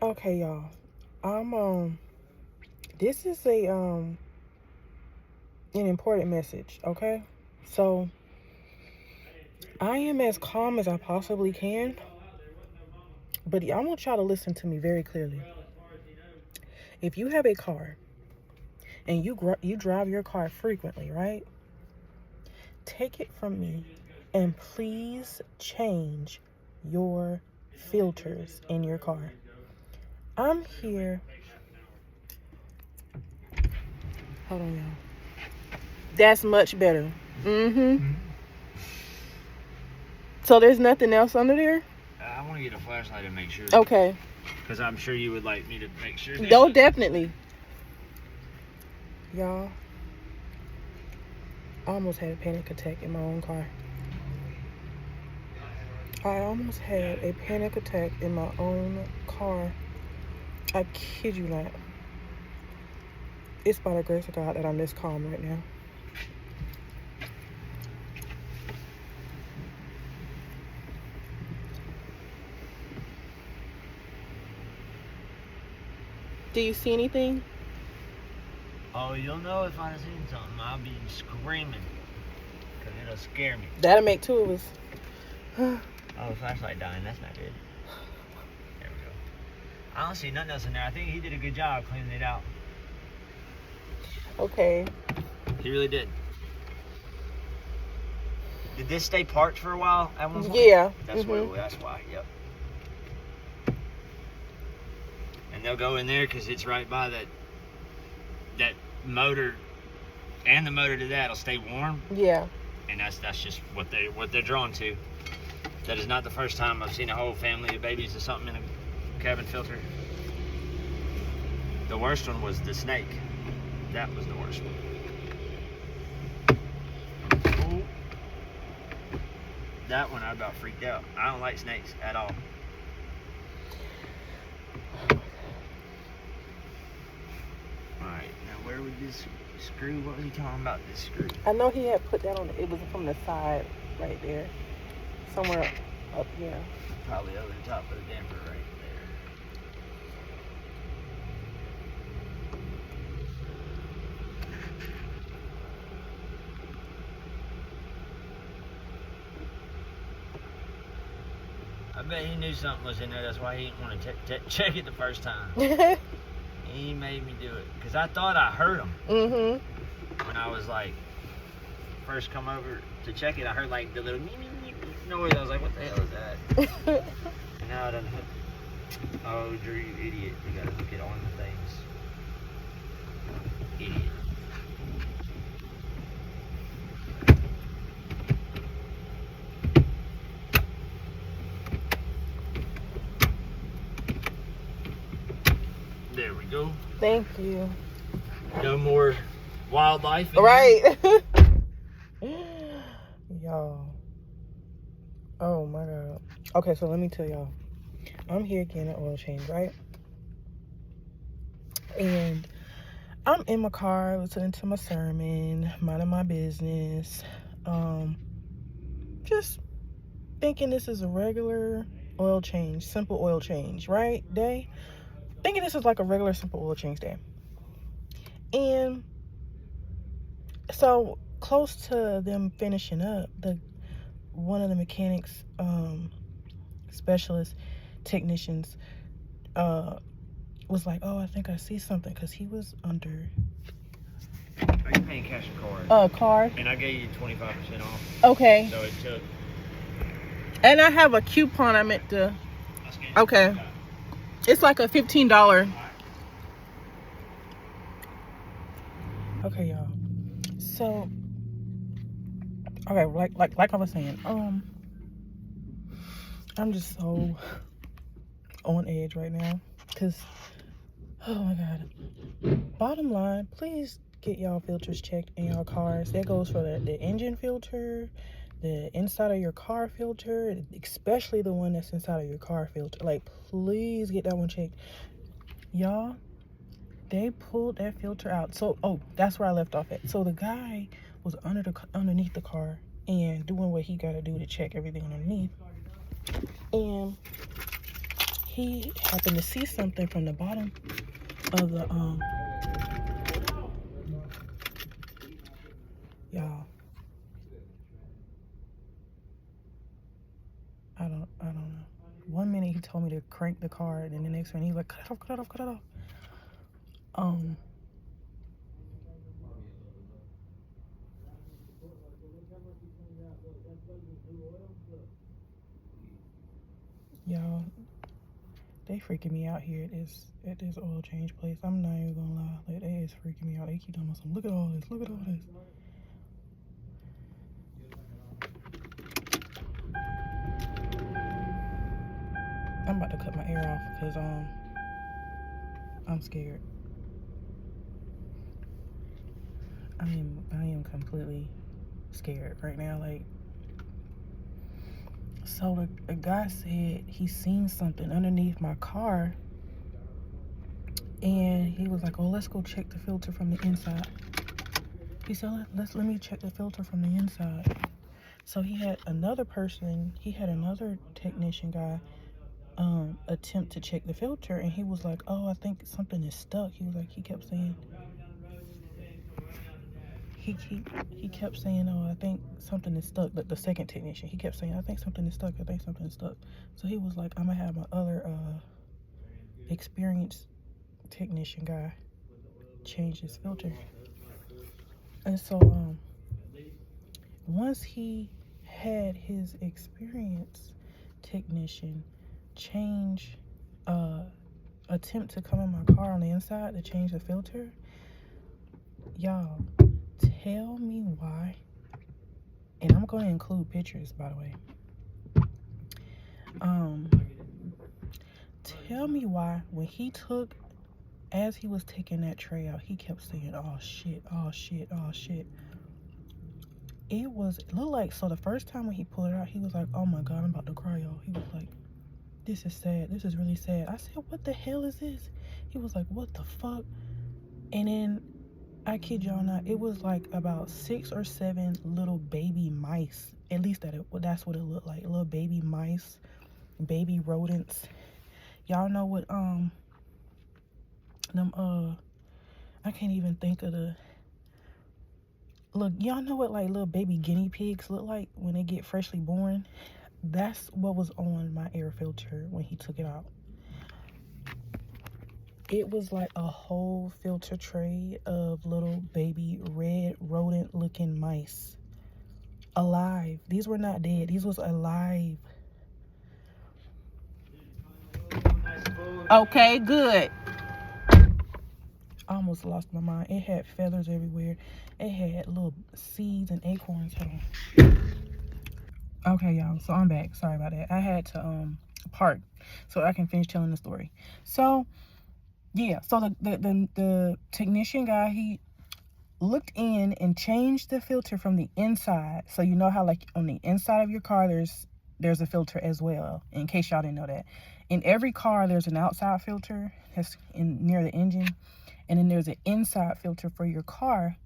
Okay, y'all. This is a an important message, okay? So I am as calm as I possibly can, but I want y'all to listen to me very clearly. If you have a car and you drive your car frequently, right? Take it from me and please change your filters in your car. I'm here. Hold on, y'all. That's much better. Mm-hmm. So there's nothing else under there? I want to get a flashlight and make sure. Okay. Because I'm sure you would like me to make sure. No, definitely. Y'all, I almost had a panic attack in my own car. I almost had a panic attack in my own car. I kid you not. It's by the grace of God that I'm this calm right now. Do you see anything? Oh, you'll know if I seen something. I'll be screaming. Because it'll scare me. That'll make two of us. Oh, the flashlight dying. That's not good. There we go. I don't see nothing else in there. I think he did a good job cleaning it out. Okay. He really did. Did this stay parked for a while at one point? Yeah. That's that's why. Yep. And they'll go in there because it's right by that motor, and the motor to that'll stay warm. Yeah. And that's just what they're drawn to. That is not the first time I've seen a whole family of babies or something in a cabin filter. The worst one was the snake. That was the worst one. Ooh. That one I about freaked out. I don't like snakes at all. Alright, now where would this screw, what was he talking about, this screw? I know he had put that on, it was from the side right there. Somewhere up here. Probably over the top of the damper right there. I bet he knew something was in there. That's why he didn't want to check it the first time. He made me do it. Because I thought I heard him. Mm-hmm. When I was like, first come over to check it, I heard like the little noise. I was like, what the hell is that? And now I done hook. Oh, Drew, you idiot. You gotta hook it on the things. Idiot. There we go. Thank you. No more wildlife. Right. Y'all. Oh my God. Okay, so let me tell y'all. I'm here getting an oil change, right? And I'm in my car listening to my sermon, minding my business. Just thinking this is a regular oil change, simple oil change, right? Day. Thinking this is like a regular simple oil change day. And so close to them finishing up, one of the mechanics specialist technicians was like, oh, I think I see something, because he was under Are you paying cash or card? Card. And I gave you 25% off. Okay. So it took. And I have a coupon I meant to. Okay. It's like a $15. Okay, y'all. So, okay, like I was saying, I'm just so on edge right now, because, oh my God. Bottom line, please get y'all filters checked in y'all cars. That goes for the engine filter, the inside of your car filter, especially the one that's inside of your car filter. Like, please get that one checked. Y'all, they pulled that filter out. So, oh, that's where I left off at. So the guy was underneath the car and doing what he got to do to check everything underneath. And he happened to see something from the bottom of the y'all. I don't know. 1 minute he told me to crank the car, and then the next minute he's like, cut it off, cut it off, cut it off. Y'all, they freaking me out here at this oil change place. I'm not even gonna lie, like, they is freaking me out. They keep telling me something. Look at all this, look at all this. I'm about to cut my air off because I'm scared. I am completely scared right now. Like, so the guy said he seen something underneath my car, and he was like, "Oh, let's go check the filter from the inside." He said, let me check the filter from the inside. So he had another technician guy attempt to check the filter, and he was like, "Oh, I think something is stuck." He was like, he kept saying, "Oh, I think something is stuck." But the second technician, he kept saying, "I think something is stuck. I think something is stuck." So he was like, "I'm gonna have my other experienced technician guy change his filter." And so once he had his experienced technician attempt to come in my car on the inside to change the filter, y'all, tell me why, and I'm going to include pictures, by the way. Tell me why when as he was taking that tray out, he kept saying, "Oh shit, oh shit, oh shit." It looked like, so the first time when he pulled it out, he was like, "Oh my God, I'm about to cry, y'all." He was like, "This is sad. This is really sad." I said, "What the hell is this?" He was like, "What the fuck?" And then, I kid y'all not, it was like about 6 or 7 little baby mice. At least that's what it looked like. Little baby mice, baby rodents. Y'all know what I can't even think of the look. Y'all know what like little baby guinea pigs look like when they get freshly born? That's what was on my air filter when he took it out. It was like a whole filter tray of little baby red rodent looking mice. Alive. These were not dead. These was alive. Okay, good. I almost lost my mind. It had feathers everywhere. It had little seeds and acorns. Hold on. Okay, y'all. So I'm back. Sorry about that. I had to park so I can finish telling the story. So yeah, so the technician guy, he looked in and changed the filter from the inside. So you know how like on the inside of your car there's a filter as well, in case y'all didn't know that. In every car there's an outside filter that's near the engine, and then there's an inside filter for your car.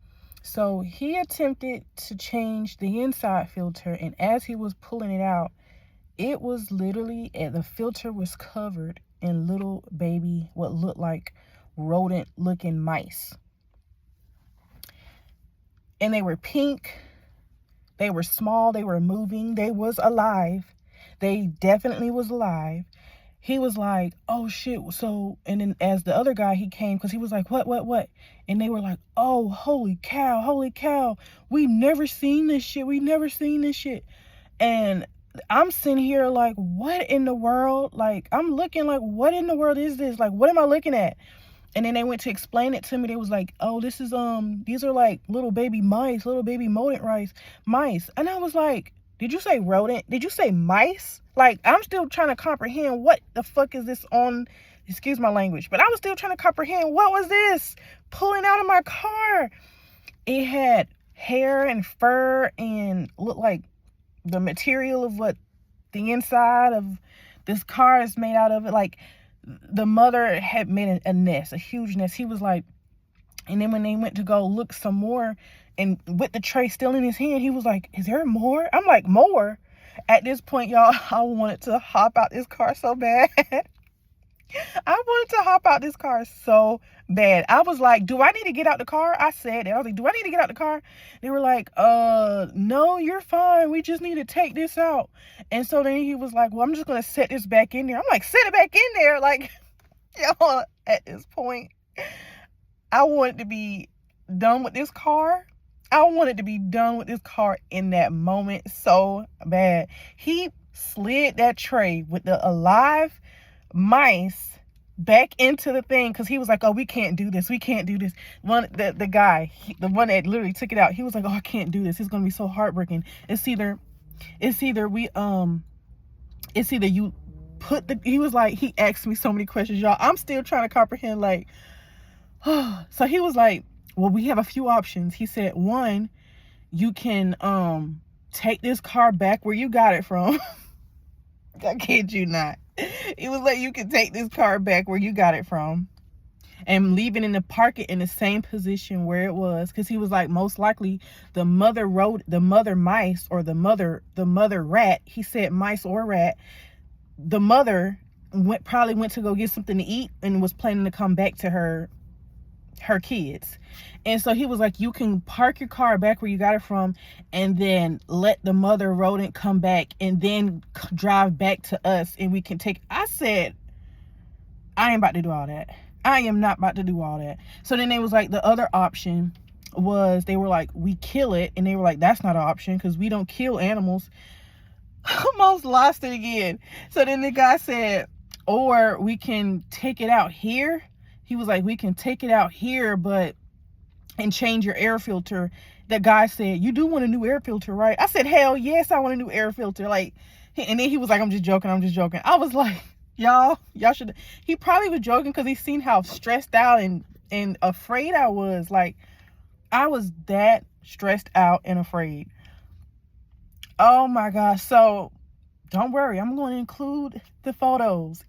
So he attempted to change the inside filter, and as he was pulling it out, it was literally, the filter was covered in little baby, what looked like rodent looking mice. And they were pink, they were small, they were moving, they was alive. They definitely was alive. He was like, "Oh shit." So, and then as the other guy, he came, because he was like, what? And they were like, "Oh, holy cow. We never seen this shit. And I'm sitting here like, what in the world? Like, I'm looking like, what in the world is this? Like, what am I looking at? And then they went to explain it to me. They was like, "Oh, this is, these are like little baby mice, little baby mice." And I was like, "Did you say rodent? Did you say mice?" Like, I'm still trying to comprehend what the fuck is this on, excuse my language, but I was still trying to comprehend what was this pulling out of my car. It had hair and fur and looked like the material of what the inside of this car is made out of. It like the mother had made a nest, a huge nest. He was like, and then when they went to go look some more, and with the tray still in his hand, he was like, "Is there more?" I'm like, "More?" At this point, y'all, I wanted to hop out this car so bad. I wanted to hop out this car so bad. I was like, do I need to get out the car? I said it. I was like, do I need to get out the car? They were like, no, you're fine. We just need to take this out. And so then he was like, well, I'm just going to set this back in there. I'm like, set it back in there. Like, yo, at this point, I wanted to be done with this car. I wanted to be done with this car in that moment so bad. He slid that tray with the alive mice back into the thing because he was like, oh, we can't do this. We can't do this. The guy, the one that literally took it out, he was like, oh, I can't do this. It's going to be so heartbreaking. It's either you put the, he was like, he asked me so many questions, y'all. I'm still trying to comprehend, like, so he was like, well, we have a few options. He said, one, you can take this car back where you got it from. I kid you not. It was like, you can take this car back where you got it from and leave it in the park it in the same position where it was. Because he was like, most likely the mother mice or the mother rat, he said mice or rat, the mother probably went to go get something to eat and was planning to come back to her kids. And so he was like, you can park your car back where you got it from and then let the mother rodent come back and then drive back to us and we can take. I said, I ain't about to do all that. I am not about to do all that. So then they was like, the other option was, they were like, we kill it. And they were like, that's not an option because we don't kill animals. Almost lost it again. So then the guy said, or we can take it out here. He was like, we can take it out here, and change your air filter. The guy said, you do want a new air filter, right? I said, hell yes, I want a new air filter. Like, and then he was like, I'm just joking. I was like, y'all should. He probably was joking because he seen how stressed out and afraid I was. Like, I was that stressed out and afraid. Oh my gosh. So don't worry, I'm going to include the photos.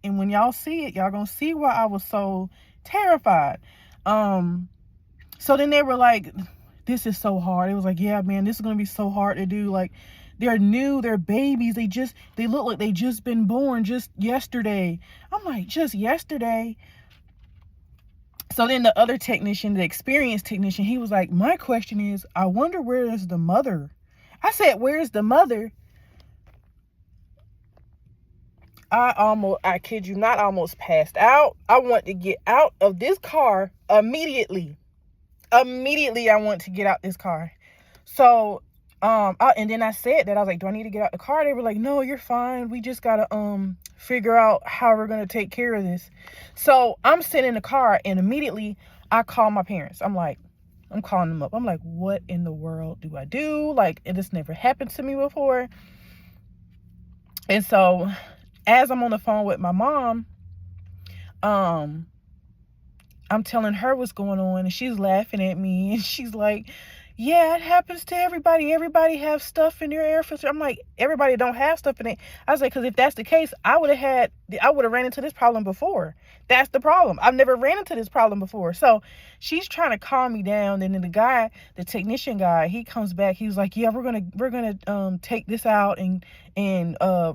And when y'all see it, y'all gonna see why I was so terrified. So then they were like, this is so hard. It was like, yeah, man, this is gonna be so hard to do. Like, they're new, they're babies. They look like they just been born just yesterday. I'm like, just yesterday? So then the other technician, the experienced technician, he was like, my question is, I wonder where is the mother? I said, where's the mother? I kid you not, almost passed out. I want to get out of this car immediately. Immediately, I want to get out this car. So, and then I said that, I was like, do I need to get out the car? They were like, no, you're fine. We just got to, figure out how we're going to take care of this. So I'm sitting in the car and immediately I call my parents. I'm calling them up. I'm like, what in the world do I do? Like, this never happened to me before. And so as I'm on the phone with my mom, I'm telling her what's going on, and she's laughing at me, and she's like, yeah, it happens to everybody. Everybody have stuff in their air filter. I'm like, everybody don't have stuff in it. I was like, because if that's the case, I would have ran into this problem before. That's the problem. I've never ran into this problem before. So she's trying to calm me down. And then the technician guy, he comes back. He was like, yeah, we're gonna take this out and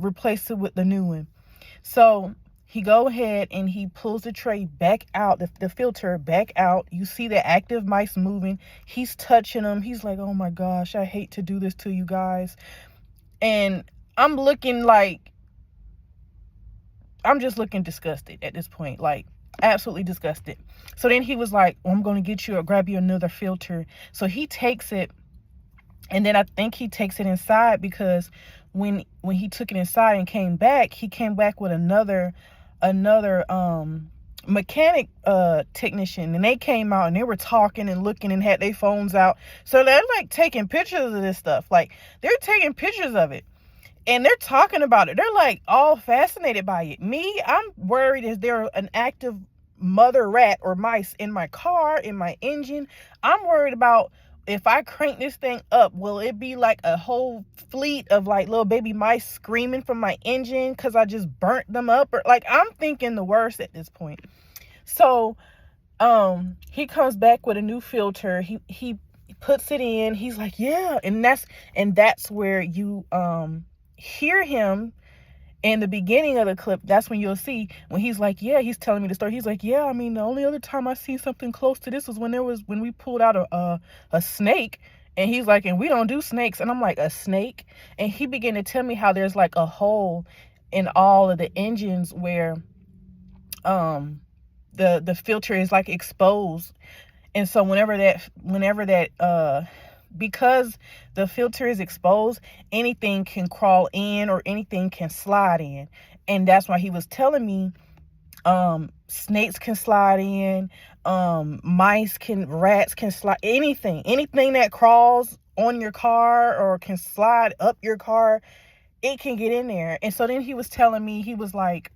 replace it with the new one. So he go ahead and he pulls the tray back out, the filter back out. You see the active mice moving. He's touching them. He's like, oh my gosh, I hate to do this to you guys. And I'm just looking disgusted at this point, like absolutely disgusted. So then he was like, well, I'm going to grab you another filter. So he takes it, and then I think he takes it inside, because when he took it inside and came back, he came back with another mechanic technician, and they came out and they were talking and looking and had their phones out. So they're like taking pictures of this stuff. Like, they're taking pictures of it and they're talking about it. They're like all fascinated by it. Me, I'm worried, is there an active mother rat or mice in my car, in my engine? I'm worried about, if I crank this thing up, will it be like a whole fleet of like little baby mice screaming from my engine because I just burnt them up? Or like, I'm thinking the worst at this point. So he comes back with a new filter. He puts it in. He's like, yeah. And that's where you hear him in the beginning of the clip, that's when you'll see when he's like, yeah, he's telling me the story. He's like, yeah, I mean, the only other time I seen something close to this was when we pulled out a snake. And he's like, and we don't do snakes. And I'm like, a snake? And he began to tell me how there's like a hole in all of the engines where the filter is like exposed. And so whenever that because the filter is exposed, anything can crawl in or anything can slide in. And that's why he was telling me snakes can slide in, rats can slide, anything that crawls on your car or can slide up your car, it can get in there. And so then he was telling me, he was like,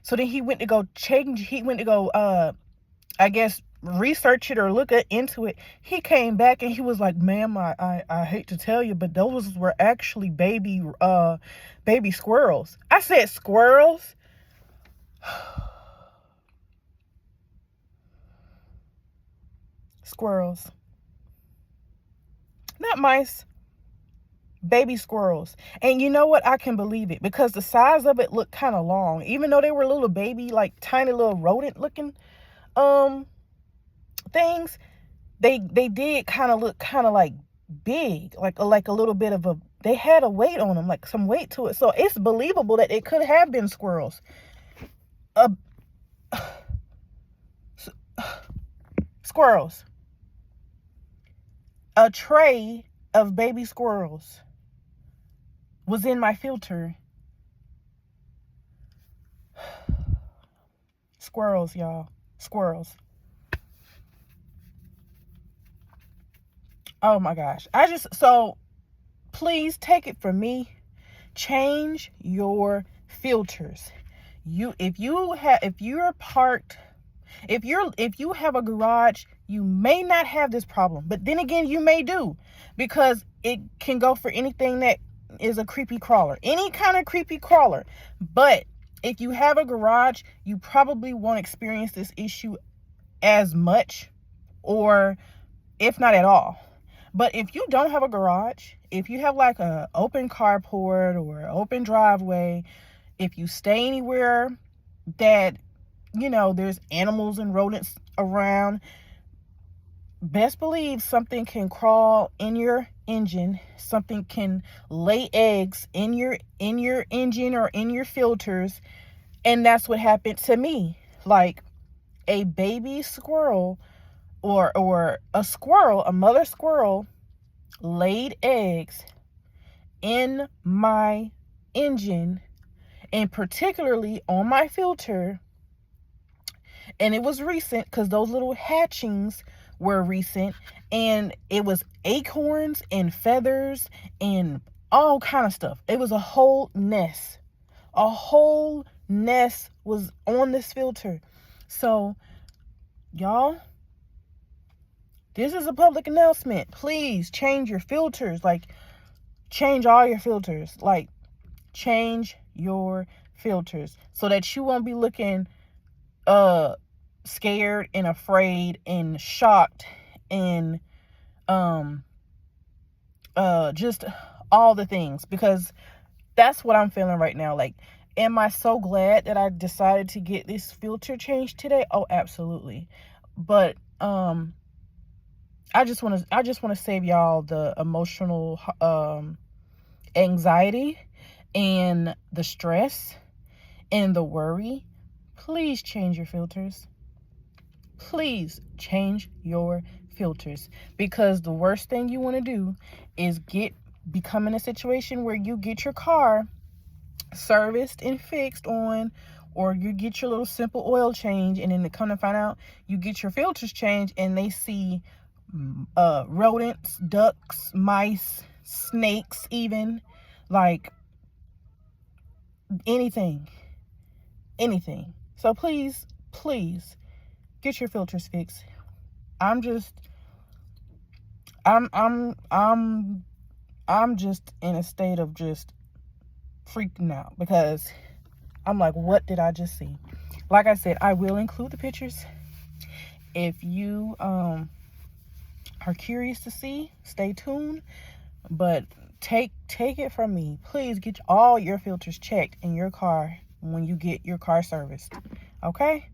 so then he went to go I guess research it or look into it. He came back and he was like, ma'am, I hate to tell you, but those were actually baby squirrels. I said, squirrels? Squirrels. Not mice. Baby squirrels. And you know what? I can believe it because the size of it looked kind of long. Even though they were little baby, like tiny little rodent looking things, they did kind of look kind of like big, like a little bit of they had a weight on them, like some weight to it. So it's believable that it could have been squirrels. Squirrels. A tray of baby squirrels was in my filter. Squirrels, y'all. Squirrels. Oh my gosh. So please take it from me. Change your filters. If you have a garage, you may not have this problem, but then again, you may do, because it can go for anything that is a creepy crawler, any kind of creepy crawler. But if you have a garage, you probably won't experience this issue as much, or if not at all. But if you don't have a garage, if you have like a open carport or open driveway, if you stay anywhere that, you know, there's animals and rodents around, best believe something can crawl in your engine. Something can lay eggs in your engine or in your filters. And that's what happened to me. Like a baby squirrel or a mother squirrel laid eggs in my engine, and particularly on my filter. And it was recent because those little hatchings were recent, and it was acorns and feathers and all kind of stuff. It was a whole nest. A whole nest was on this filter. So, y'all, this is a public announcement. Please change your filters. Like, change all your filters. Like, change your filters so that you won't be looking scared and afraid and shocked and just all the things, because that's what I'm feeling right now. Like, am I so glad that I decided to get this filter changed today? Oh, absolutely. But I just want to save y'all the emotional anxiety and the stress and the worry. Please change your filters. Please change your filters, because the worst thing you want to do is become in a situation where you get your car serviced and fixed on, or you get your little simple oil change, and then they come to find out you get your filters changed and they see rodents, ducks, mice, snakes, even like anything. So please get your filters fixed. I'm just in a state of just freaking out, because I'm like, what did I just see? Like I said, I will include the pictures. If you are curious to see, stay tuned. But take it from me. Please get all your filters checked in your car when you get your car serviced. Okay?